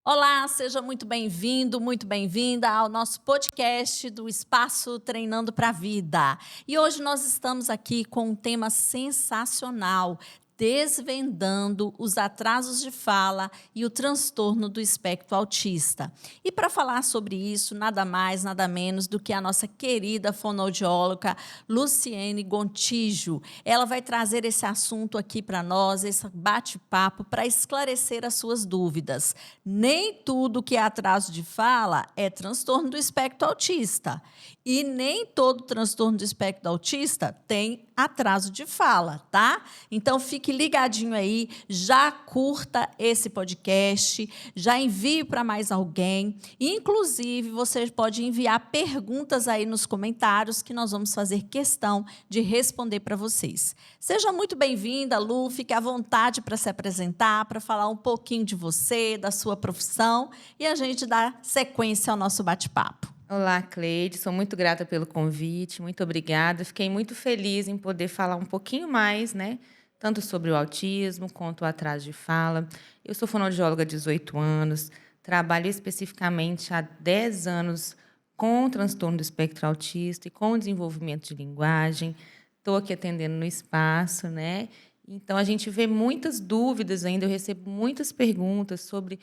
Olá, seja muito bem-vindo, muito bem-vinda ao nosso podcast do Espaço Treinando para a Vida. E hoje nós estamos aqui com um tema sensacional, desvendando os atrasos de fala e o transtorno do espectro autista. E para falar sobre isso, nada mais, nada menos do que a nossa querida fonoaudióloga Luciene Gontijo. Ela vai trazer esse assunto aqui para nós, esse bate-papo, para esclarecer as suas dúvidas. Nem tudo que é atraso de fala é transtorno do espectro autista. E nem todo transtorno do espectro autista tem atraso de fala, tá? Então fique ligadinho aí, já curta esse podcast, já envie para mais alguém. Inclusive, você pode enviar perguntas aí nos comentários que nós vamos fazer questão de responder para vocês. Seja muito bem-vinda, Lu, fique à vontade para se apresentar, para falar um pouquinho de você, da sua profissão e a gente dá sequência ao nosso bate-papo. Olá, Cleide, sou muito grata pelo convite, muito obrigada. Fiquei muito feliz em poder falar um pouquinho mais, né? Tanto sobre o autismo quanto o atraso de fala. Eu sou fonoaudióloga há 18 anos, trabalho especificamente há 10 anos com transtorno do espectro autista e com desenvolvimento de linguagem. Estou aqui atendendo no espaço, né? Então, a gente vê muitas dúvidas ainda, eu recebo muitas perguntas sobre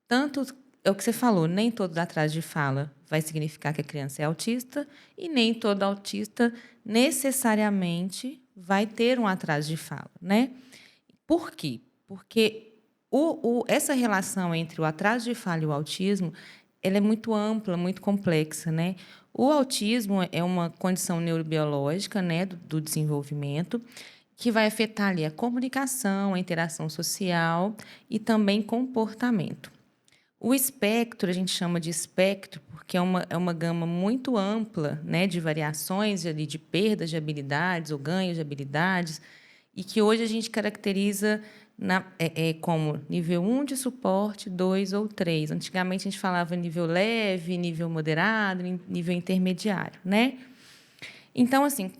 tanto é o que você falou, nem todo atraso de fala vai significar que a criança é autista e nem todo autista necessariamente vai ter um atraso de fala, né? Por quê? Porque essa relação entre o atraso de fala e o autismo, ela é muito ampla, muito complexa, né? O autismo é uma condição neurobiológica, né, do desenvolvimento, que vai afetar ali a comunicação, a interação social e também comportamento. O espectro, a gente chama de espectro, porque é uma gama muito ampla, né, de variações ali, de perdas de habilidades ou ganhos de habilidades, e que hoje a gente caracteriza como nível 1 de suporte, 2 ou 3. Antigamente, a gente falava nível leve, nível moderado, nível intermediário, né? Então, assim,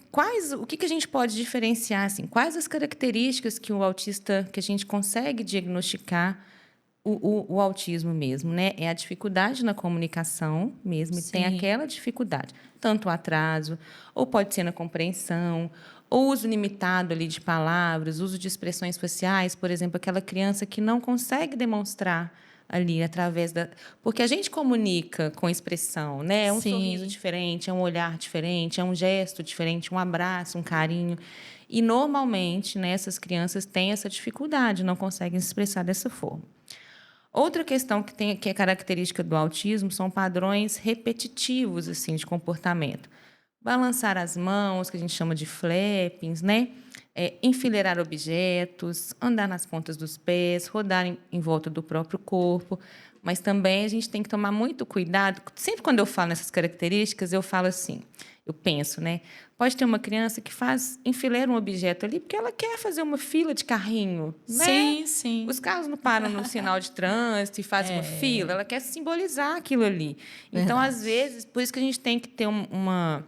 o que a gente pode diferenciar? Assim, quais as características que o autista, que a gente consegue diagnosticar o autismo mesmo, né? É a dificuldade na comunicação mesmo, e tem Sim. aquela dificuldade, tanto o atraso, ou pode ser na compreensão, ou uso limitado ali de palavras, uso de expressões faciais, por exemplo, aquela criança que não consegue demonstrar ali através da... Porque a gente comunica com expressão, né? É um sorriso Sim. diferente, é um olhar diferente, é um gesto diferente, um abraço, um carinho. E, normalmente, né, essas crianças têm essa dificuldade, não conseguem se expressar dessa forma. Outra questão que é característica do autismo são padrões repetitivos assim de comportamento. Balançar as mãos, que a gente chama de flappings, né? Enfileirar objetos, andar nas pontas dos pés, rodar em volta do próprio corpo. Mas também a gente tem que tomar muito cuidado. Sempre quando eu falo nessas características, eu falo assim, eu penso, né? Pode ter uma criança que enfileira um objeto ali porque ela quer fazer uma fila de carrinho, né? Sim, sim. Os carros não param no sinal de trânsito e fazem uma fila, ela quer simbolizar aquilo ali. Então, às Verdade. vezes, por isso que a gente tem que ter uma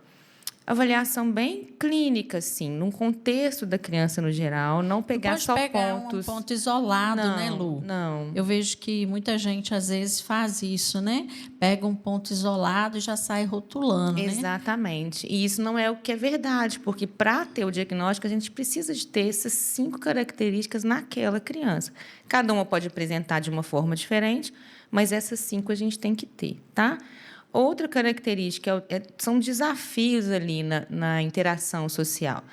avaliação bem clínica, assim, num contexto da criança no geral, não Não pegar pode só pegar um pontos. ponto isolado, né, Não, Lu? não. Eu vejo que muita gente às vezes faz isso, né? Pega um ponto isolado e já sai rotulando, né? Exatamente. E isso não é o que é verdade, porque para ter o diagnóstico, a gente precisa de ter essas 5 características naquela criança. Cada uma pode apresentar de uma forma diferente, mas essas 5 a gente tem que ter, tá? Outra característica são desafios ali na interação social.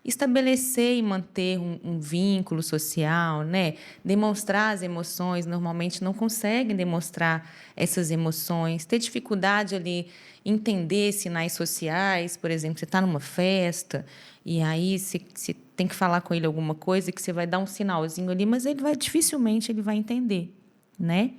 Estabelecer e manter um vínculo social, né? Demonstrar as emoções, normalmente não conseguem demonstrar essas emoções, ter dificuldade ali em entender sinais sociais, por exemplo, você está numa festa e aí você tem que falar com ele alguma coisa que você vai dar um sinalzinho ali, mas dificilmente ele vai entender, né?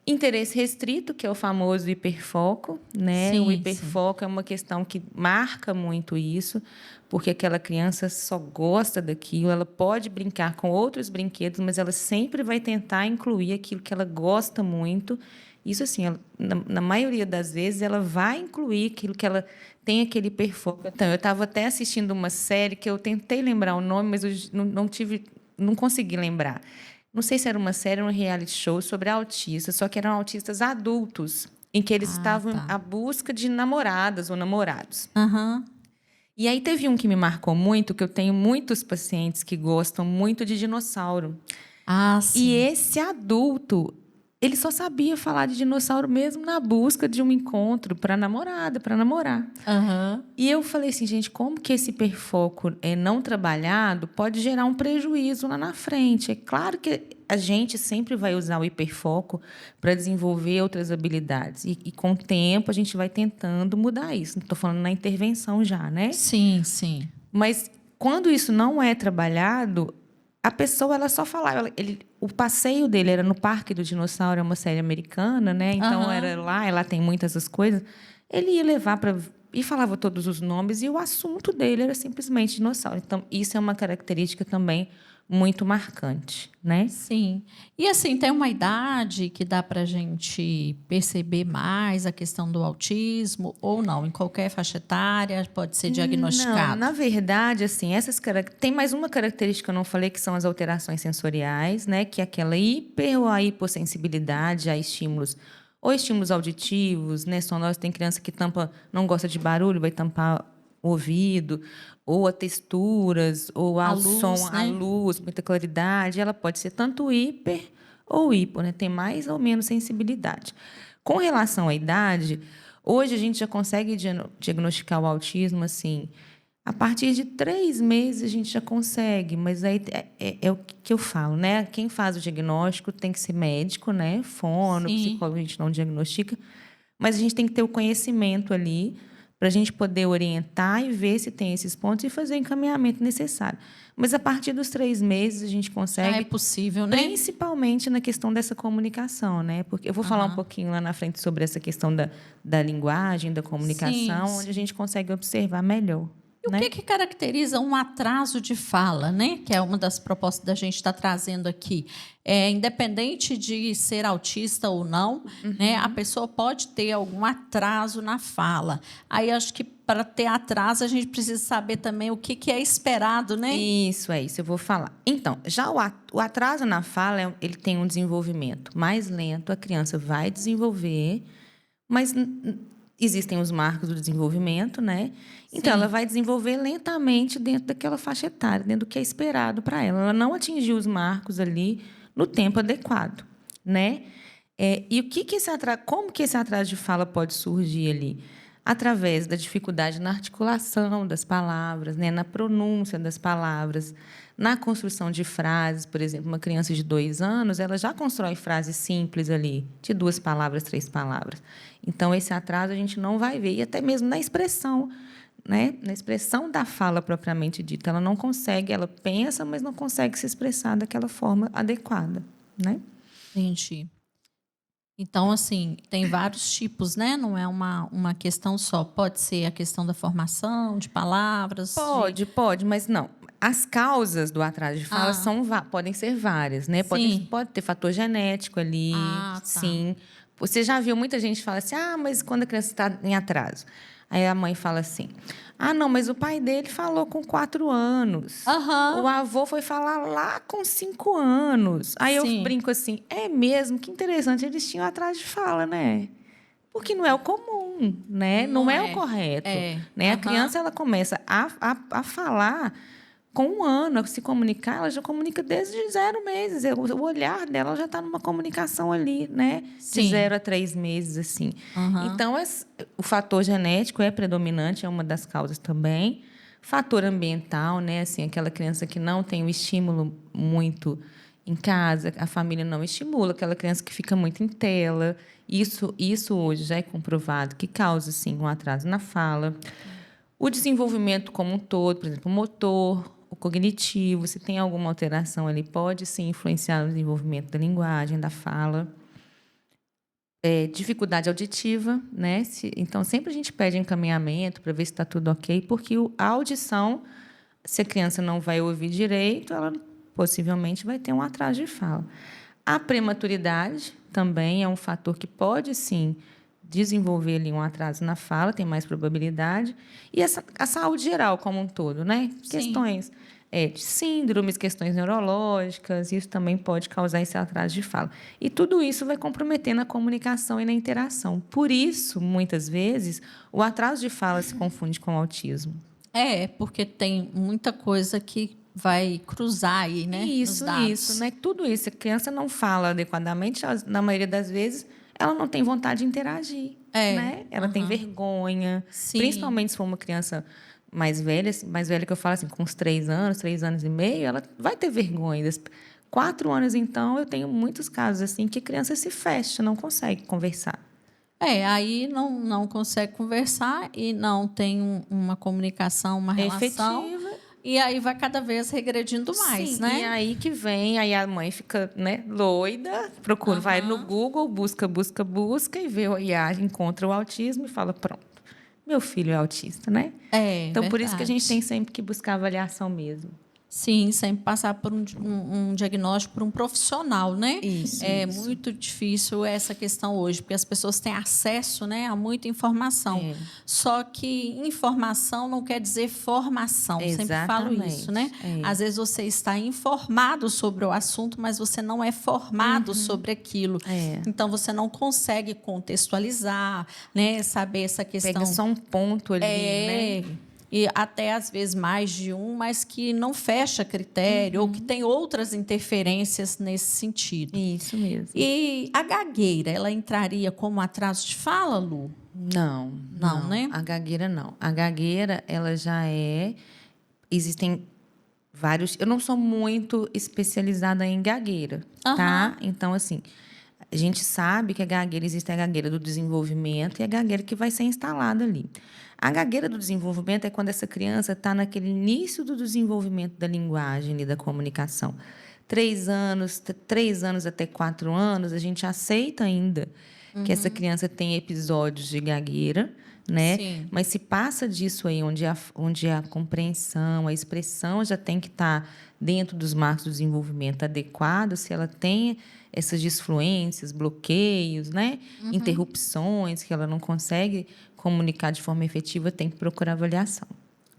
Interesse restrito, que é o famoso hiperfoco, né? O Sim, sim. hiperfoco é uma questão que marca muito isso, porque aquela criança só gosta daquilo, ela pode brincar com outros brinquedos, mas ela sempre vai tentar incluir aquilo que ela gosta muito. Isso, assim, na maioria das vezes, ela vai incluir aquilo que ela tem aquele hiperfoco. Então, eu estava até assistindo uma série que eu tentei lembrar o nome, mas eu não consegui lembrar. não sei se era uma série ou um reality show sobre autistas, só que eram autistas adultos, em que eles estavam Tá. à busca de namoradas ou namorados. Aham. E aí teve um que me marcou muito, que eu tenho muitos pacientes que gostam muito de dinossauro. Ah, E sim. esse adulto, ele só sabia falar de dinossauro mesmo na busca de um encontro para namorada, para namorar. Aham. E eu falei assim, gente, como que esse hiperfoco não trabalhado pode gerar um prejuízo lá na frente? É claro que a gente sempre vai usar o hiperfoco para desenvolver outras habilidades. E com o tempo a gente vai tentando mudar isso. Não estou falando na intervenção já, né? Sim, sim. Mas quando isso não é trabalhado, a pessoa ela só falava. O passeio dele era no Parque do Dinossauro, é uma série americana, né? Então Aham. era lá tem muitas essas coisas. Ele ia levar para e falava todos os nomes e o assunto dele era simplesmente dinossauro. Então isso é uma característica também muito marcante, né? Sim. E assim, tem uma idade que dá para a gente perceber mais a questão do autismo ou não? Em qualquer faixa etária pode ser Não, diagnosticado? na verdade, assim, tem mais uma característica que eu não falei, que são as alterações sensoriais, né? Que é aquela hiper ou a hipossensibilidade a estímulos, ou estímulos auditivos, né? Sonoros. Tem criança que não gosta de barulho, vai tampar o ouvido, ou a texturas, ou A ao som, luz, a né? luz, muita claridade. Ela pode ser tanto hiper ou hipo, né? Tem mais ou menos sensibilidade. Com relação à idade, hoje a gente já consegue diagnosticar o autismo assim. A partir de 3 meses a gente já consegue, mas aí é o que eu falo, né? Quem faz o diagnóstico tem que ser médico, né? Fono, Sim. psicólogo a gente não diagnostica, mas a gente tem que ter o conhecimento ali para a gente poder orientar e ver se tem esses pontos e fazer o encaminhamento necessário. Mas a partir dos 3 meses a gente Já é consegue, possível, né? principalmente na questão dessa comunicação, né? Porque eu vou falar um Aham. pouquinho lá na frente sobre essa questão da linguagem, da Sim, comunicação, onde a sim. gente consegue observar melhor, E o né? que caracteriza um atraso de fala, né? Que é uma das propostas da gente estar trazendo aqui. Independente de ser autista ou não, né? A pessoa pode ter algum atraso na fala. Aí acho que para ter atraso a gente precisa saber também o que é esperado, né? Isso, é isso, eu vou falar. Então, já o atraso na fala, ele tem um desenvolvimento mais lento, a criança vai desenvolver, mas existem os marcos do desenvolvimento, né? Então, ela Sim. vai desenvolver lentamente dentro daquela faixa etária, dentro do que é esperado para ela. Ela não atingiu os marcos ali no tempo adequado, né? E como que esse atraso de fala pode surgir ali? Através da dificuldade na articulação das palavras, né? Na pronúncia das palavras, na construção de frases. Por exemplo, uma criança de 2 anos, ela já constrói frases simples ali, de 2 palavras, 3 palavras. Então, esse atraso a gente não vai ver, e até mesmo na expressão, né? Na expressão da fala propriamente dita. Ela não consegue, ela pensa, mas não consegue se expressar daquela forma adequada, né? Entendi. Então, assim, tem vários tipos, né? Não é uma questão só. Pode ser a questão da formação, de palavras, de. Pode, mas não. As causas do atraso de fala Ah, podem ser várias, né? sim. Pode ter fator genético ali, Ah, tá. sim. Você já viu muita gente fala assim: ah, mas quando a criança está em atraso? Aí a mãe fala assim: ah, não, mas o pai dele falou com 4 anos. O Aham. avô foi falar lá com 5 anos. Aí eu Sim. brinco assim: é mesmo, que interessante, eles tinham atraso de fala, né? Porque não é o comum, né? Não Não é o é. correto, É. né? A Aham. criança ela começa a falar com 1 ano, a se comunicar, ela já comunica desde 0 meses. O olhar dela já está numa comunicação ali, né? De Sim. 0 a 3 meses, assim. Aham. Então, o fator genético é predominante, é uma das causas também. Fator ambiental, né? Assim, aquela criança que não tem o estímulo muito em casa, a família não estimula, aquela criança que fica muito em tela. Isso hoje já é comprovado que causa, sim, um atraso na fala. O desenvolvimento como um todo, por exemplo, o motor, o cognitivo, se tem alguma alteração ali, pode sim influenciar no desenvolvimento da linguagem, da fala. Dificuldade auditiva, né? Então, sempre a gente pede encaminhamento para ver se está tudo ok, porque a audição, se a criança não vai ouvir direito, ela possivelmente vai ter um atraso de fala. A prematuridade também é um fator que pode, sim, desenvolver ali um atraso na fala, tem mais probabilidade. E a saúde geral como um todo, né? Sim. Questões de síndromes, questões neurológicas, isso também pode causar esse atraso de fala. E tudo isso vai comprometer na comunicação e na interação. Por isso, muitas vezes, o atraso de fala se confunde com o autismo. Porque tem muita coisa que vai cruzar aí, né? Nos dados. Isso, né? Tudo isso. A criança não fala adequadamente, na maioria das vezes, ela não tem vontade de interagir, né? Ela tem vergonha, Sim. principalmente se for uma criança mais velha que eu falo assim, com uns 3 anos e meio, ela vai ter vergonha. 4 anos, então, eu tenho muitos casos assim que a criança se fecha, não consegue conversar. Aí não consegue conversar e não tem uma comunicação, uma relação. Efetiva. E aí vai cada vez regredindo mais, Sim, né? e aí que vem, aí a mãe fica, né, doida, procura, vai no Google, busca e vê o IA, encontra o autismo e fala, pronto, meu filho é autista, né? Então, por isso que a gente tem sempre que buscar avaliação mesmo. Sim, sempre passar por um diagnóstico por um profissional, né? Isso. Muito difícil essa questão hoje, porque as pessoas têm acesso, né, a muita informação. Só que informação não quer dizer formação. Exatamente. Sempre falo isso, né? Às vezes você está informado sobre o assunto, mas você não é formado sobre aquilo. Então você não consegue contextualizar, né? Saber essa questão. Pega só um ponto ali, né? E até às vezes mais de um, mas que não fecha critério ou que tem outras interferências nesse sentido. Isso mesmo. E a gagueira, ela entraria como atraso de fala, Lu? Não, né? A gagueira não. A gagueira, ela já existem vários. Eu não sou muito especializada em gagueira, tá? Então, assim, a gente sabe que existe a gagueira do desenvolvimento e a gagueira que vai ser instalada ali. A gagueira do desenvolvimento é quando essa criança está naquele início do desenvolvimento da linguagem e da comunicação. 3 anos até 4 anos, a gente aceita ainda que essa criança tem episódios de gagueira, né? Sim. Mas se passa disso aí, onde a compreensão, a expressão já tem que estar dentro dos marcos do desenvolvimento adequado, se ela tem essas disfluências, bloqueios, né? Interrupções, que ela não consegue comunicar de forma efetiva, tem que procurar avaliação.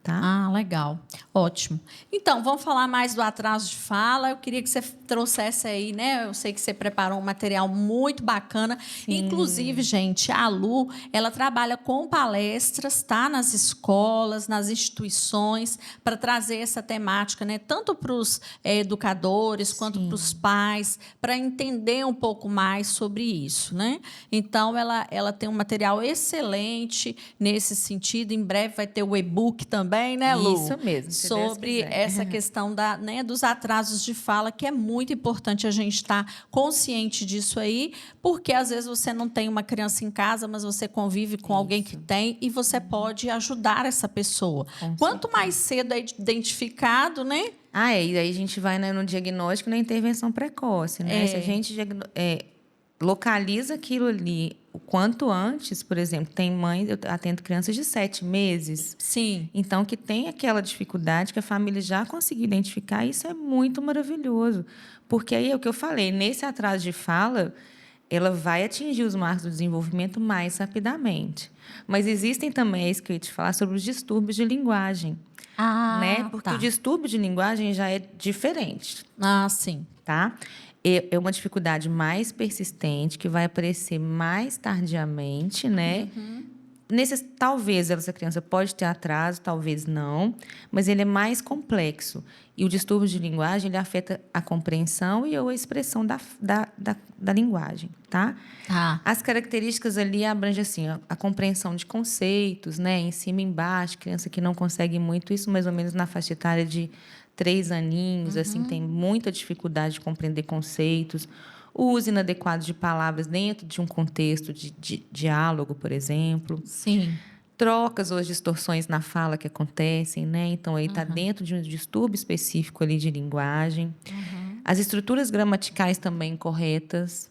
Tá? Legal. Ótimo. Então, vamos falar mais do atraso de fala. Eu queria que você trouxesse aí, né? Eu sei que você preparou um material muito bacana. Sim. Inclusive, gente, a Lu, ela trabalha com palestras, tá? Nas escolas, nas instituições, para trazer essa temática, né? Tanto para os educadores quanto para os pais, para entender um pouco mais sobre isso, né? Então, ela tem um material excelente nesse sentido. Em breve vai ter o e-book também, né, Lu? Isso mesmo. Sobre essa questão dos atrasos de fala, que é muito importante a gente estar consciente disso aí, porque às vezes você não tem uma criança em casa, mas você convive com alguém que tem e você pode ajudar essa pessoa. Quanto mais cedo é identificado, né? E aí a gente vai no diagnóstico e na intervenção precoce, né? Se a gente localiza aquilo ali o quanto antes, por exemplo, tem mães, eu atendo crianças de 7 meses. Sim. Então, que tem aquela dificuldade que a família já conseguiu identificar, isso é muito maravilhoso. Porque aí é o que eu falei, nesse atraso de fala, ela vai atingir os marcos do desenvolvimento mais rapidamente. Mas existem também, é isso que eu ia te falar, sobre os distúrbios de linguagem. Né? Porque o distúrbio de linguagem já é diferente. Sim. Tá? É uma dificuldade mais persistente, que vai aparecer mais tardiamente, né? Talvez essa criança pode ter atraso, talvez não, mas ele é mais complexo. E o distúrbio de linguagem, ele afeta a compreensão e ou a expressão da linguagem, tá? As características ali abrangem assim, a compreensão de conceitos, né? Em cima e embaixo, criança que não consegue muito, isso mais ou menos na faixa etária de 3 aninhos, assim, tem muita dificuldade de compreender conceitos. O uso inadequado de palavras dentro de um contexto de diálogo, por exemplo. Sim. Trocas ou as distorções na fala que acontecem, né? Então, aí está dentro de um distúrbio específico ali de linguagem. As estruturas gramaticais também incorretas.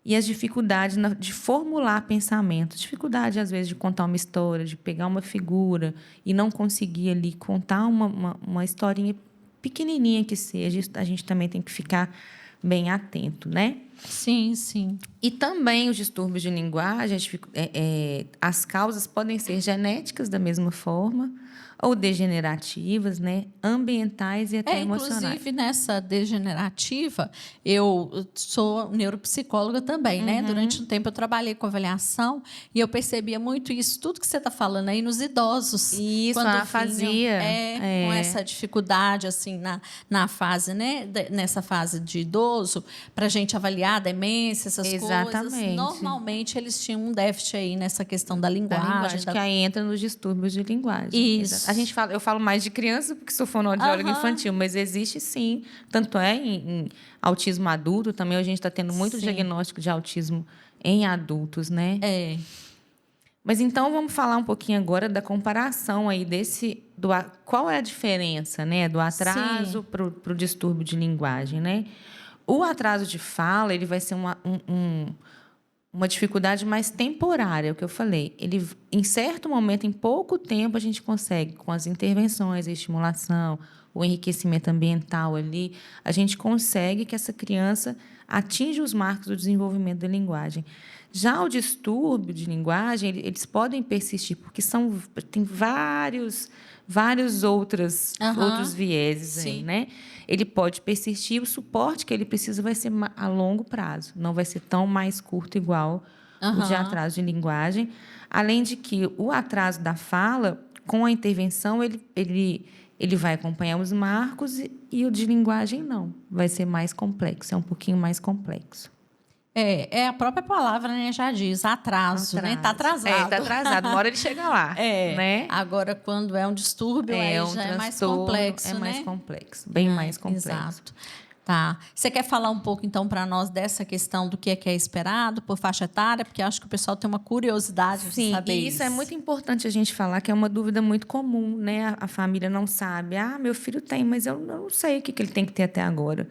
E as dificuldades de formular pensamentos. Dificuldade, às vezes, de contar uma história, de pegar uma figura e não conseguir ali contar uma historinha pequenininha que seja. A gente também tem que ficar bem atento, né? Sim, sim. E também os distúrbios de linguagem, as causas podem ser genéticas da mesma forma, ou degenerativas, né, ambientais e até emocionais. Inclusive, nessa degenerativa, eu sou neuropsicóloga também, né? Durante um tempo eu trabalhei com avaliação e eu percebia muito isso, tudo que você está falando aí nos idosos. Isso, quando a afasia. Com essa dificuldade, assim, na fase, né? Nessa fase de idoso, para a gente avaliar demência, essas Exatamente. coisas. Normalmente, eles tinham um déficit aí nessa questão da linguagem. Que aí entra nos distúrbios de linguagem. Isso. Eu falo mais de criança porque sou fonoaudióloga infantil, mas existe sim. Tanto é em autismo adulto, também a gente está tendo muito diagnóstico de autismo em adultos, né? Mas então vamos falar um pouquinho agora da comparação aí qual é a diferença, né, do atraso para o distúrbio de linguagem, né? O atraso de fala, ele vai ser uma dificuldade mais temporária, é o que eu falei. Ele, em certo momento, em pouco tempo, a gente consegue, com as intervenções, a estimulação, o enriquecimento ambiental ali, a gente consegue que essa criança atinja os marcos do desenvolvimento da linguagem. Já o distúrbio de linguagem, eles podem persistir, porque tem vários outros vieses aí, né? Ele pode persistir, o suporte que ele precisa vai ser a longo prazo, não vai ser tão mais curto igual o de atraso de linguagem. Além de que o atraso da fala, com a intervenção, ele vai acompanhar os marcos e o de linguagem não. Vai ser mais complexo, é um pouquinho mais complexo. A própria palavra, né, já diz, atraso, né? Está atrasado. Está atrasado, uma hora ele chega lá. Né? Agora, quando é um distúrbio, aí já é mais complexo, né? É mais complexo, bem mais complexo. Exato. Tá. Você quer falar um pouco, então, para nós dessa questão do que é esperado por faixa etária? Porque acho que o pessoal tem uma curiosidade de saber isso. Sim, isso é muito importante a gente falar, que é uma dúvida muito comum, né? A família não sabe. Meu filho tem, mas eu não sei o que ele tem que ter até agora.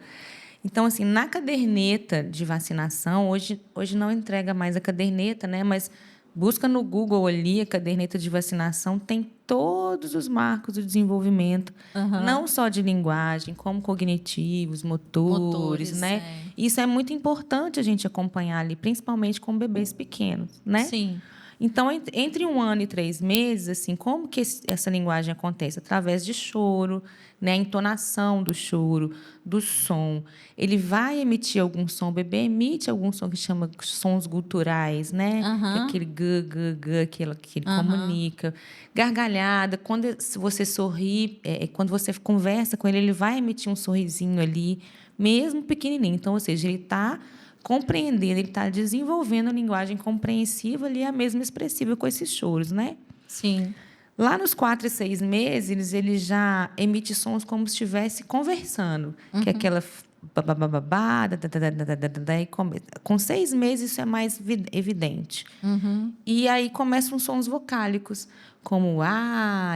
Então, assim, na caderneta de vacinação, hoje não entrega mais a caderneta, né? Mas busca no Google ali, a caderneta de vacinação tem todos os marcos do desenvolvimento, não só de linguagem, como cognitivos, motores, né? Isso é muito importante a gente acompanhar ali, principalmente com bebês pequenos, né? Sim. Então, entre 1 ano e 3 meses, assim, como que essa linguagem acontece? Através de choro, né? A entonação do choro, do som. Ele vai emitir algum som, o bebê emite algum som que chama sons guturais, né? Que é aquele g, que ele comunica. Gargalhada, se você sorri, quando você conversa com ele, ele vai emitir um sorrisinho ali, mesmo pequenininho. Então, ou seja, ele está compreendendo, ele está desenvolvendo a linguagem compreensiva ali, a mesma expressiva com esses choros, né? Sim. Lá nos 4 e 6 meses, ele já emite sons como se estivesse conversando, que é aquela babababá, e com 6 meses isso é mais evidente. E aí começam os sons vocálicos, como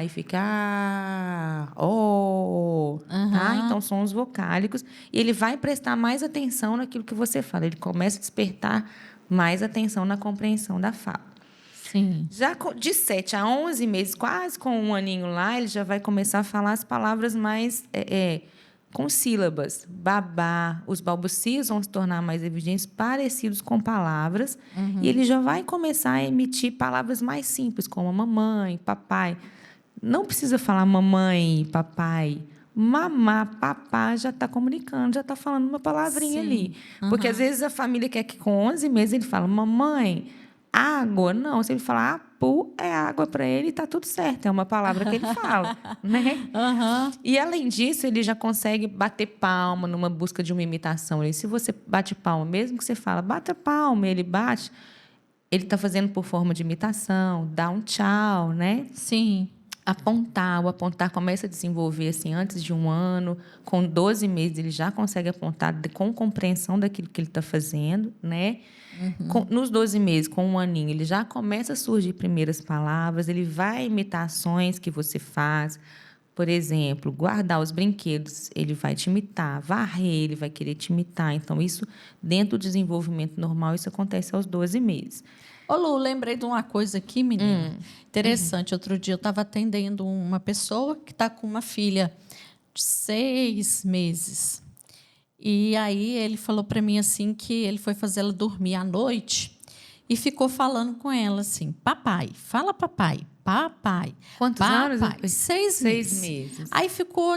e ficar, tá? Então, sons vocálicos. E ele vai prestar mais atenção naquilo que você fala. Ele começa a despertar mais atenção na compreensão da fala. Sim. Já de 7 a 11 meses, quase com 1 aninho lá, ele já vai começar a falar as palavras mais com sílabas. Babá, os balbucios vão se tornar mais evidentes, parecidos com palavras. E ele já vai começar a emitir palavras mais simples, como mamãe, papai. Não precisa falar mamãe, papai. Mamá, papá, já está comunicando, já está falando uma palavrinha ali. Porque, às vezes, a família quer que, com 11 meses, ele fala mamãe, água. Não, se ele falar apu, é água para ele, está tudo certo. É uma palavra que ele fala. Né? E, além disso, ele já consegue bater palma numa busca de uma imitação. E se você bate palma, mesmo que você fala, bata palma, ele bate, ele está fazendo por forma de imitação, dá um tchau, né? Sim. O apontar começa a desenvolver assim, antes de 1 ano, com 12 meses ele já consegue apontar com compreensão daquilo que ele está fazendo, né? Nos 12 meses, com 1 aninho, ele já começa a surgir primeiras palavras, ele vai imitar ações que você faz. Por exemplo, guardar os brinquedos, ele vai te imitar. Varrer, ele vai querer te imitar. Então, isso, dentro do desenvolvimento normal, isso acontece aos 12 meses. Ô, Lu, lembrei de uma coisa aqui, menina. Interessante. Outro dia eu estava atendendo uma pessoa que está com uma filha de 6 meses. E aí ele falou para mim assim que ele foi fazer ela dormir à noite e ficou falando com ela assim: papai, fala papai, papai. Quantos papai. anos? 6 6 meses. meses. Aí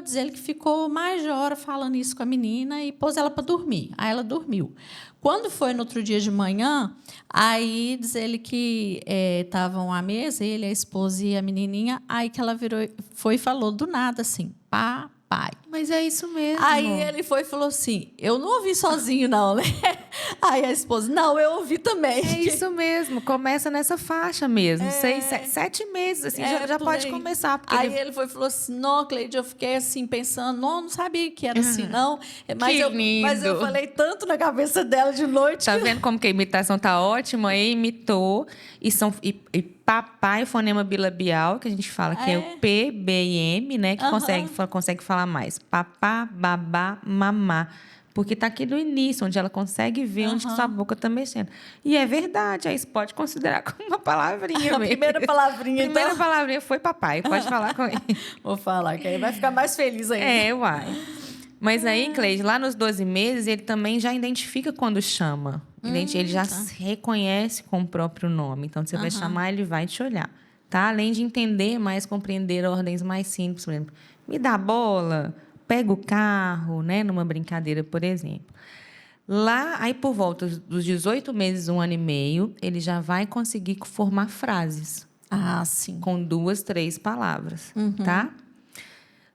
diz ele que ficou mais de hora falando isso com a menina e pôs ela para dormir. Aí ela dormiu. Quando foi no outro dia de manhã, aí diz ele que estavam à mesa, ele, a esposa e a menininha, aí que ela virou, foi e falou do nada assim: papai. Mas é isso mesmo. Aí ele foi e falou assim: eu não ouvi sozinho, não, né? Aí a esposa: não, eu ouvi também. É isso mesmo, começa nessa faixa mesmo. 6, 7 meses, assim, já pode aí. começar. Porque Aí ele foi e falou assim: não, Cleide, eu fiquei assim, pensando, não sabia que era assim, não. Mas eu falei tanto na cabeça dela de noite. Tá vendo como que a imitação tá ótima? Ele imitou. E papai, fonema bilabial, que a gente fala que é o P, B e M, né? Que consegue falar mais. Papá, babá, mamá. Porque tá aqui no início, onde ela consegue ver onde que sua boca tá mexendo. E é verdade, aí você pode considerar como uma palavrinha mesmo. A primeira palavrinha, então. Primeira palavrinha foi papai, pode falar com ele. Vou falar, que aí vai ficar mais feliz ainda. Uai. Mas aí, Cleide, lá nos 12 meses, ele também já identifica quando chama. Ele já se reconhece com o próprio nome. Então, você vai chamar, ele vai te olhar. Tá? Além de entender mais, compreender ordens mais simples. Por exemplo, me dá a bola, pega o carro, né? Numa brincadeira, por exemplo. Lá, aí por volta dos 18 meses, 1 ano e meio, ele já vai conseguir formar frases. Ah, sim. Com 2, 3 palavras, tá?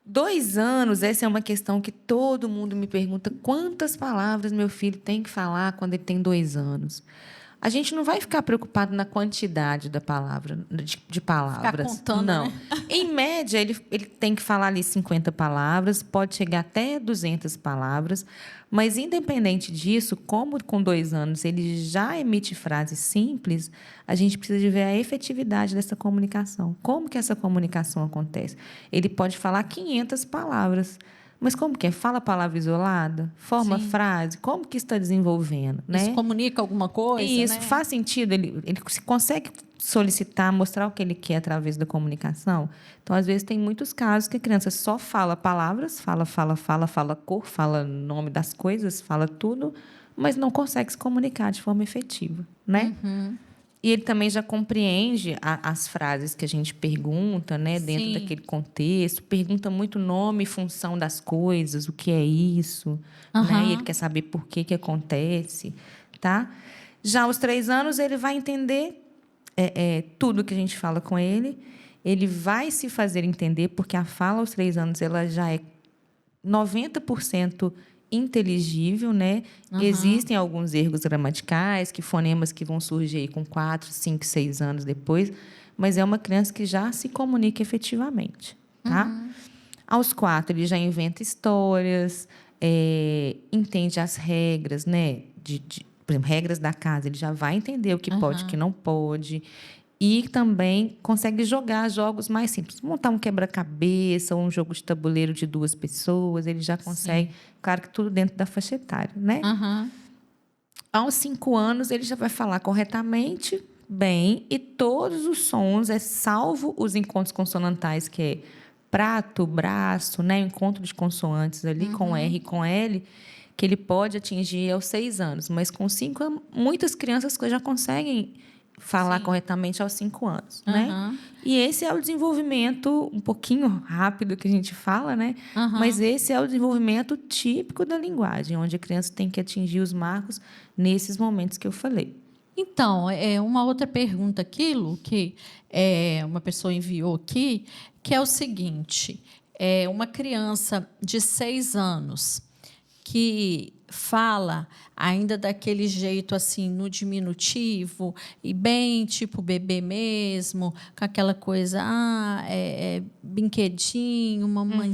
2 anos, essa é uma questão que todo mundo me pergunta: quantas palavras meu filho tem que falar quando ele tem 2 anos? A gente não vai ficar preocupado na quantidade da palavra, de palavras. Ficar contando, não. né? Em média, ele tem que falar ali 50 palavras, pode chegar até 200 palavras, mas, independente disso, como com 2 anos ele já emite frases simples, a gente precisa de ver a efetividade dessa comunicação. Como que essa comunicação acontece? Ele pode falar 500 palavras, mas como que é? Fala a palavra isolada? Forma frase? Como que está desenvolvendo? Né? Isso comunica alguma coisa, Isso, né? faz sentido? Ele consegue solicitar, mostrar o que ele quer através da comunicação? Então, às vezes, tem muitos casos que a criança só fala palavras, fala cor, fala nome das coisas, fala tudo, mas não consegue se comunicar de forma efetiva, né? E ele também já compreende as frases que a gente pergunta, né, dentro daquele contexto. Pergunta muito nome e função das coisas, o que é isso, né? E ele quer saber por que acontece, tá? Já aos 3 anos, ele vai entender tudo que a gente fala com ele. Ele vai se fazer entender, porque a fala aos 3 anos ela já é 90% inteligível, né? Existem alguns erros gramaticais, fonemas que vão surgir aí com 4, 5, 6 anos depois, mas é uma criança que já se comunica efetivamente, tá? Aos 4, ele já inventa histórias, entende as regras, né? Por exemplo, regras da casa, ele já vai entender o que pode e o que não pode. E também consegue jogar jogos mais simples. Montar um quebra-cabeça ou um jogo de tabuleiro de 2 pessoas, ele já consegue. Claro que tudo dentro da faixa etária, né? Aos 5 anos, ele já vai falar corretamente, bem, e todos os sons, salvo os encontros consonantais, que é prato, braço, né? Encontro de consoantes ali, com R e com L, que ele pode atingir aos 6 anos. Mas com 5, muitas crianças já conseguem falar corretamente aos 5 anos, né? E esse é o desenvolvimento um pouquinho rápido que a gente fala, né? Mas esse é o desenvolvimento típico da linguagem, onde a criança tem que atingir os marcos nesses momentos que eu falei. Então, uma outra pergunta aqui, Lu, que uma pessoa enviou aqui, que é o seguinte: uma criança de 6 anos que fala ainda daquele jeito assim no diminutivo e bem tipo bebê mesmo, com aquela coisa, brinquedinho, mamãe,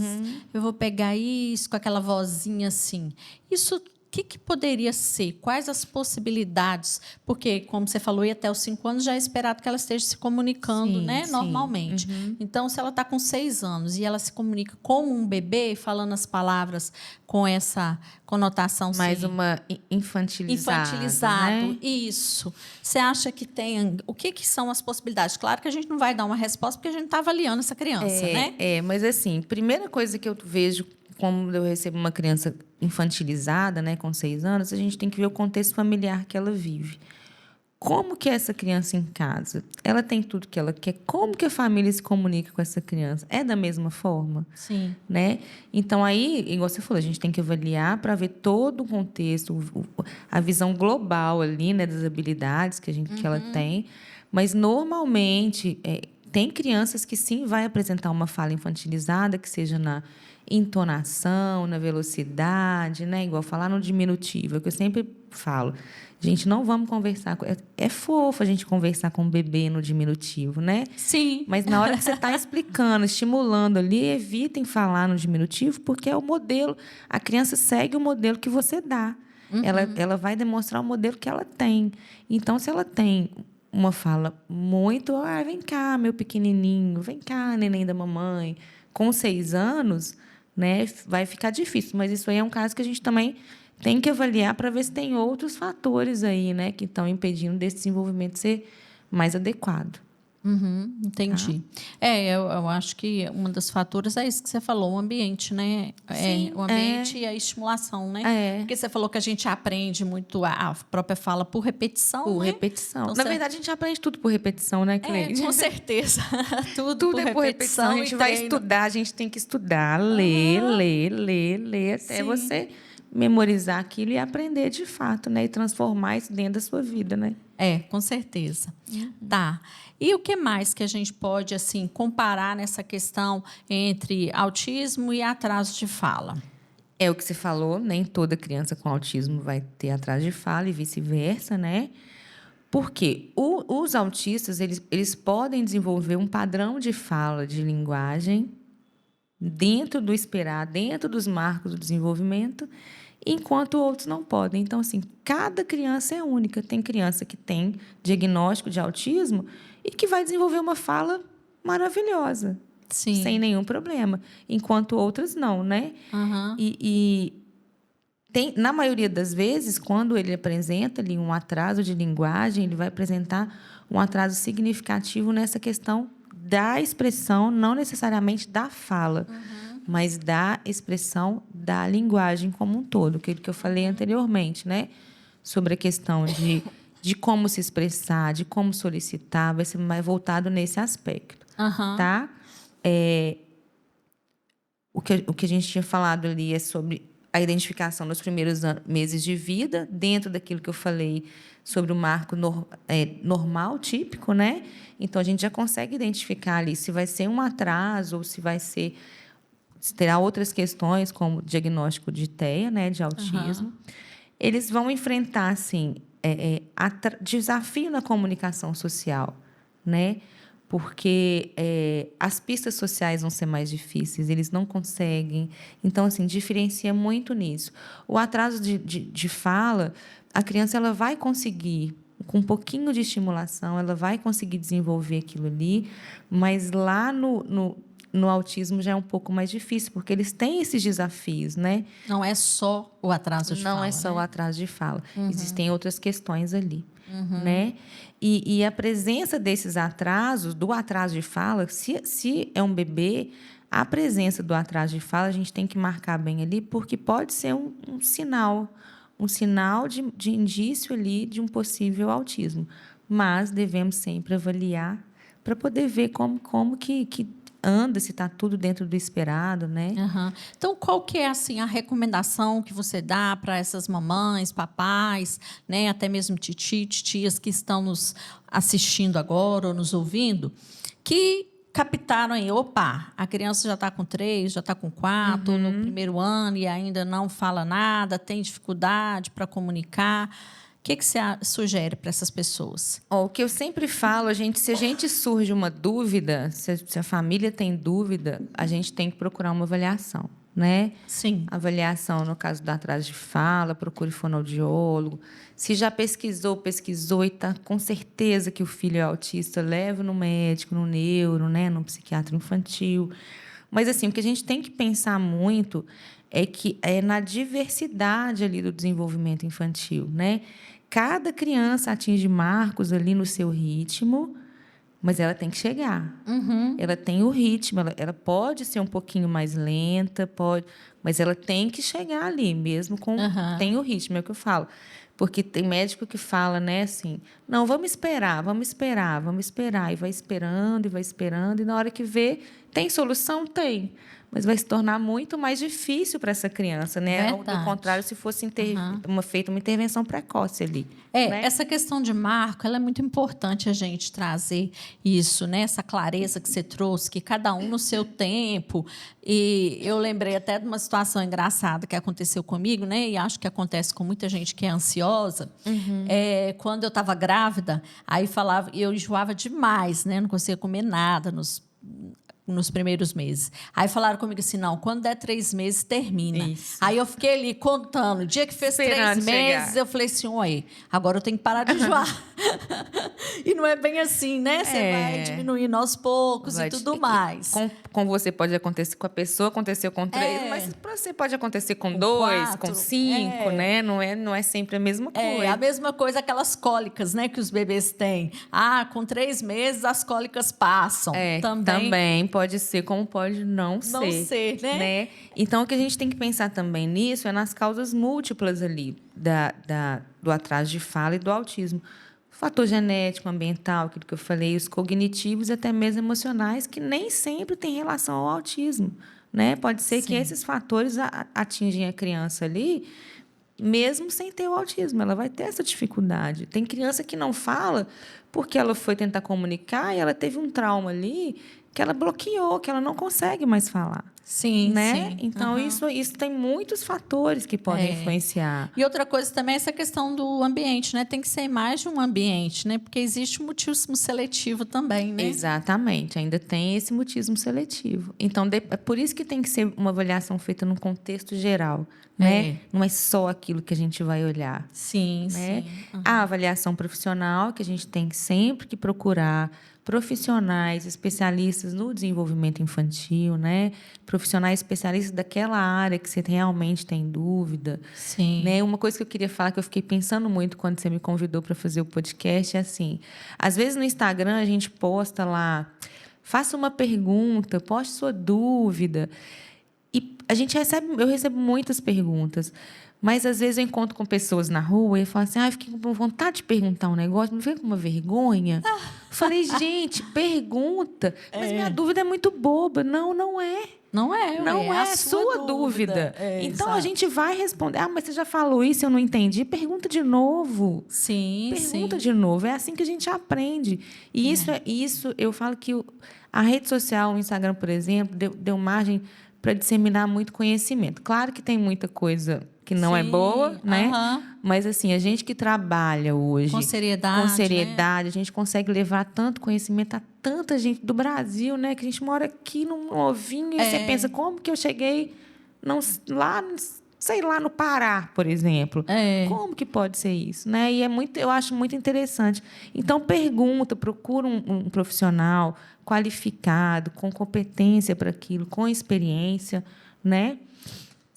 eu vou pegar isso, com aquela vozinha assim. Isso o que poderia ser? Quais as possibilidades? Porque, como você falou, e até os 5 anos já é esperado que ela esteja se comunicando, né, normalmente. Então, se ela está com 6 anos e ela se comunica como um bebê, falando as palavras com essa conotação... Mais uma infantilizado, né? Isso. Você acha que tem... O que são as possibilidades? Claro que a gente não vai dar uma resposta porque a gente está avaliando essa criança, né? Mas assim, primeira coisa que eu vejo quando eu recebo uma criança infantilizada, né, com 6 anos, a gente tem que ver o contexto familiar que ela vive. como que é essa criança em casa? Ela tem tudo que ela quer? Como que a família se comunica com essa criança? É da mesma forma? Sim. Né? Então, aí, igual você falou, a gente tem que avaliar para ver todo o contexto, a visão global ali, né, das habilidades que ela tem. Mas, normalmente, tem crianças que, sim, vai apresentar uma fala infantilizada, que seja na entonação, na velocidade, né? Igual falar no diminutivo, é o que eu sempre falo. Gente, não vamos conversar. É fofo a gente conversar com um bebê no diminutivo, né? Sim. Mas na hora que você está explicando, estimulando ali, evitem falar no diminutivo, porque é o modelo. A criança segue o modelo que você dá. Ela vai demonstrar o modelo que ela tem. Então, se ela tem uma fala muito, vem cá, meu pequenininho, vem cá, neném da mamãe, com 6 anos, né, vai ficar difícil. Mas isso aí é um caso que a gente também tem que avaliar para ver se tem outros fatores aí, né, que estão impedindo desse desenvolvimento ser mais adequado. Entendi. Eu acho que um dos fatores é isso que você falou, o ambiente, né? Sim, O ambiente e a estimulação, né? É. Porque você falou que a gente aprende muito a própria fala por repetição, Por né? repetição. Então, Na verdade, a gente aprende tudo por repetição, né, Cleide? com certeza. Tudo é por repetição. A gente vai estudar, a gente tem que estudar, ler, até você memorizar aquilo e aprender de fato, né? E transformar isso dentro da sua vida, né? Com certeza. Tá. E o que mais que a gente pode, assim, comparar nessa questão entre autismo e atraso de fala? É o que você falou, nem toda criança com autismo vai ter atraso de fala e vice-versa, né? Porque os autistas, eles podem desenvolver um padrão de fala, de linguagem, dentro do esperado, dentro dos marcos do desenvolvimento, enquanto outros não podem. Então, assim, cada criança é única. Tem criança que tem diagnóstico de autismo e que vai desenvolver uma fala maravilhosa, Sim. sem nenhum problema, enquanto outras não, né? E na maioria das vezes, quando ele apresenta ali um atraso de linguagem, ele vai apresentar um atraso significativo nessa questão da expressão, não necessariamente da fala, mas da expressão da linguagem como um todo, aquilo que eu falei anteriormente, né? Sobre a questão de como se expressar, de como solicitar, vai ser mais voltado nesse aspecto. Tá? O que a gente tinha falado ali é sobre a identificação nos primeiros meses de vida, dentro daquilo que eu falei sobre o marco normal, típico, né? Então, a gente já consegue identificar ali se vai ser um atraso ou se vai ser... Se terá outras questões, como diagnóstico de TEA, né, de autismo. Eles vão enfrentar, assim, desafio na comunicação social, né? Porque as pistas sociais vão ser mais difíceis, eles não conseguem. Então, assim, diferencia muito nisso. O atraso de fala, a criança ela vai conseguir, com um pouquinho de estimulação, ela vai conseguir desenvolver aquilo ali, mas lá no autismo já é um pouco mais difícil, porque eles têm esses desafios, né? Não é só o atraso de fala. Não é só o atraso de fala. Uhum. Existem outras questões ali. Né? E a presença desses atrasos, do atraso de fala, se é um bebê, a presença do atraso de fala a gente tem que marcar bem ali, porque pode ser um sinal de indício ali de um possível autismo. Mas devemos sempre avaliar para poder ver como que anda, se está tudo dentro do esperado, né? Então, qual que é assim a recomendação que você dá para essas mamães, papais, né, até mesmo titias que estão nos assistindo agora ou nos ouvindo, que captaram aí, opa, a criança já está com 3, já está com 4, no primeiro ano e ainda não fala nada, tem dificuldade para comunicar. O que você sugere para essas pessoas? O que eu sempre falo, se a gente surge uma dúvida, se a família tem dúvida, a gente tem que procurar uma avaliação, né? Sim. Avaliação, no caso do atraso de fala, procure fonoaudiólogo. Se já pesquisou e está com certeza que o filho é autista, leve no médico, no neuro, né? No psiquiatra infantil. Mas, assim, o que a gente tem que pensar muito é que é na diversidade ali do desenvolvimento infantil, né? Cada criança atinge marcos ali no seu ritmo, mas ela tem que chegar. Ela tem o ritmo, ela pode ser um pouquinho mais lenta, mas ela tem que chegar ali, mesmo com tem o ritmo, é o que eu falo. Porque tem médico que fala, né, assim, Não, vamos esperar, vamos esperar, vamos esperar. E vai esperando, e na hora que vê, tem solução? Tem. Mas vai se tornar muito mais difícil para essa criança, né? Do Verdade. contrário, se fosse feita uma intervenção precoce ali. Né? Essa questão de marco, ela é muito importante a gente trazer isso, né? Essa clareza que você trouxe, que cada um no seu tempo. E eu lembrei até de uma situação engraçada que aconteceu comigo, né? E acho que acontece com muita gente que é ansiosa. Quando eu estava grávida, aí falava, eu enjoava demais, né? Não conseguia comer nada nos primeiros meses. Aí falaram comigo assim, não, quando der 3 meses, termina. Isso. Aí eu fiquei ali contando. O dia que fez Esperando 3 meses, chegar. eu falei assim, oi, agora eu tenho que parar de enjoar. E não é bem assim, né? Você vai diminuindo aos poucos e tudo mais. Com você pode acontecer, com a pessoa aconteceu com 3, mas para você pode acontecer com 2, 4, com 5, né? Não é sempre a mesma coisa. A mesma coisa aquelas cólicas, né, que os bebês têm. Com 3 meses as cólicas passam. Também pode ser, como pode não ser, né? Então, o que a gente tem que pensar também nisso é nas causas múltiplas ali do atraso de fala e do autismo. O fator genético, ambiental, aquilo que eu falei, os cognitivos e até mesmo emocionais, que nem sempre têm relação ao autismo. Né? Pode ser que esses fatores atingem a criança ali, mesmo sem ter o autismo. Ela vai ter essa dificuldade. Tem criança que não fala porque ela foi tentar comunicar e ela teve um trauma ali que ela bloqueou, que ela não consegue mais falar. Sim, né? sim. Então, isso tem muitos fatores que podem influenciar. E outra coisa também é essa questão do ambiente, né? Tem que ser mais de um ambiente, né? Porque existe um mutismo seletivo também, né? Exatamente, ainda tem esse mutismo seletivo. Então, é por isso que tem que ser uma avaliação feita num contexto geral, né? Não é só aquilo que a gente vai olhar. Sim, né? sim. A avaliação profissional, que a gente tem sempre que procurar profissionais especialistas no desenvolvimento infantil, né? Profissionais especialistas daquela área que você realmente tem dúvida. Sim. Né? Uma coisa que eu queria falar, que eu fiquei pensando muito quando você me convidou para fazer o podcast, é assim, às vezes no Instagram a gente posta lá, faça uma pergunta, poste sua dúvida. E eu recebo muitas perguntas. Mas, às vezes, eu encontro com pessoas na rua e falo assim, fiquei com vontade de perguntar um negócio, não fiquei com uma vergonha. Falei, gente, pergunta. Mas minha dúvida é muito boba. Não, não é. Não é. Não é a sua dúvida. Então, exato. A gente vai responder. Mas você já falou isso, eu não entendi. Pergunta de novo. Sim, Pergunta de novo. É assim que a gente aprende. E isso eu falo que a rede social, o Instagram, por exemplo, deu margem para disseminar muito conhecimento. Claro que tem muita coisa que não é boa, né? Mas assim, a gente que trabalha hoje com seriedade, né? A gente consegue levar tanto conhecimento a tanta gente do Brasil, né? Que a gente mora aqui num ovinho e você pensa, como que eu cheguei lá, sei lá, no Pará, por exemplo. Como que pode ser isso, né? E eu acho muito interessante. Então, procura um profissional qualificado, com competência para aquilo, com experiência, né?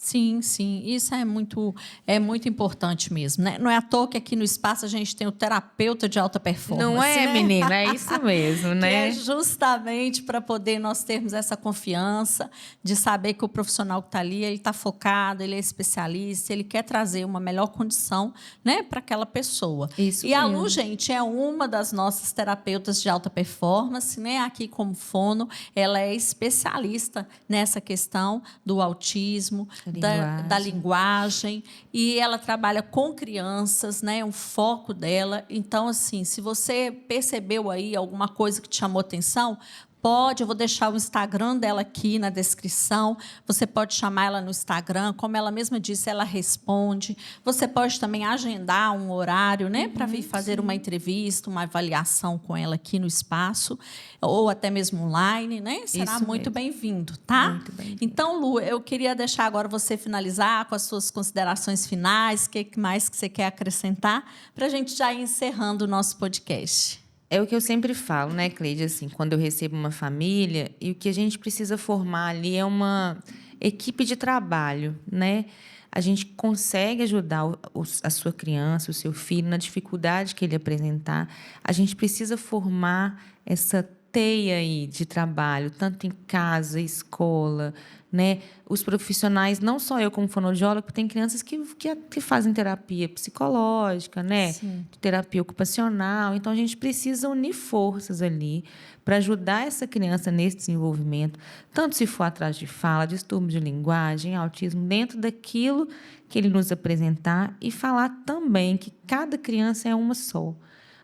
Sim, sim. Isso é muito importante mesmo, né? Não é à toa que aqui no espaço a gente tem o terapeuta de alta performance. Não é, né? menina? É isso mesmo, né? Que é justamente para poder nós termos essa confiança de saber que o profissional que está ali, ele está focado, ele é especialista, ele quer trazer uma melhor condição, né, para aquela pessoa. Isso e mesmo. A Lu, gente, é uma das nossas terapeutas de alta performance, né? Aqui como fono, ela é especialista nessa questão do autismo, da linguagem, e ela trabalha com crianças, né? É um foco dela. Então, assim, se você percebeu aí alguma coisa que te chamou atenção, eu vou deixar o Instagram dela aqui na descrição. Você pode chamar ela no Instagram, como ela mesma disse, ela responde. Você pode também agendar um horário, né, para vir fazer uma entrevista, uma avaliação com ela aqui no espaço, ou até mesmo online, né? Será muito bem-vindo, tá? Muito bem-vindo. Então, Lu, eu queria deixar agora você finalizar com as suas considerações finais, o que mais que você quer acrescentar, para a gente já ir encerrando o nosso podcast. É o que eu sempre falo, né, Cleide? Assim, quando eu recebo uma família, e o que a gente precisa formar ali é uma equipe de trabalho, né? A gente consegue ajudar a sua criança, o seu filho, na dificuldade que ele apresentar. A gente precisa formar essa teia aí de trabalho, tanto em casa, escola, né? Os profissionais, não só eu como fonoaudióloga, tem crianças que fazem terapia psicológica, né? Sim. Terapia ocupacional. Então, a gente precisa unir forças ali para ajudar essa criança nesse desenvolvimento, tanto se for atrás de fala, distúrbio de linguagem, autismo, dentro daquilo que ele nos apresentar, e falar também que cada criança é uma só.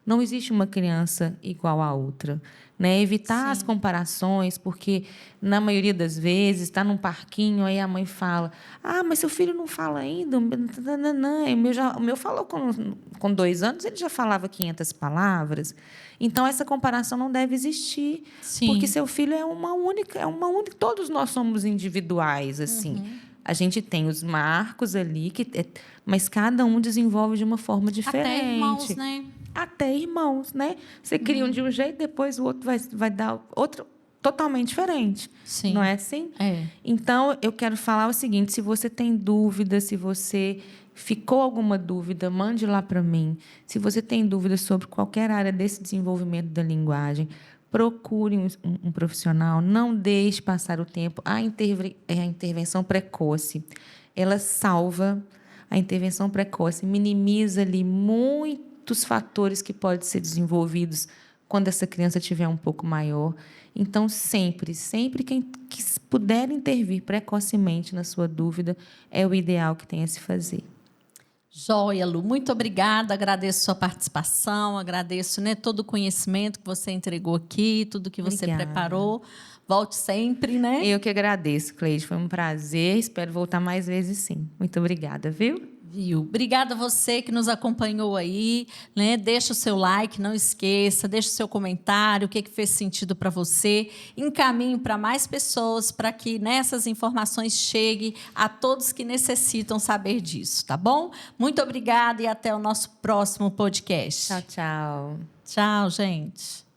Não existe uma criança igual à outra, né? Evitar as comparações, porque, na maioria das vezes, está num parquinho, aí a mãe fala: ah, mas seu filho não fala ainda? O meu falou com 2 anos, ele já falava 500 palavras. Então, essa comparação não deve existir, porque seu filho é uma única, todos nós somos individuais, assim. A gente tem os marcos ali, mas cada um desenvolve de uma forma diferente. Até irmãos, né? Até irmãos, né? Você cria um de um jeito, depois o outro vai dar outro totalmente diferente. Sim. Não é assim? É. Então, eu quero falar o seguinte: se você tem dúvida, se você ficou alguma dúvida, mande lá para mim. Se você tem dúvida sobre qualquer área desse desenvolvimento da linguagem, procure um profissional, não deixe passar o tempo. A intervenção precoce, ela salva. A intervenção precoce minimiza ali muitos fatores que podem ser desenvolvidos quando essa criança estiver um pouco maior. Então, sempre quem puder intervir precocemente na sua dúvida, é o ideal que tenha a se fazer. Joia, Lu. Muito obrigada. Agradeço sua participação, agradeço, né, todo o conhecimento que você entregou aqui, tudo que você preparou. Volte sempre, né? Eu que agradeço, Cleide. Foi um prazer. Espero voltar mais vezes, sim. Muito obrigada, viu? Obrigada a você que nos acompanhou aí, né? Deixa o seu like, não esqueça, deixa o seu comentário, o que fez sentido para você, encaminhe para mais pessoas, para que nessas informações cheguem a todos que necessitam saber disso, tá bom? Muito obrigada e até o nosso próximo podcast. Tchau, tchau. Tchau, gente.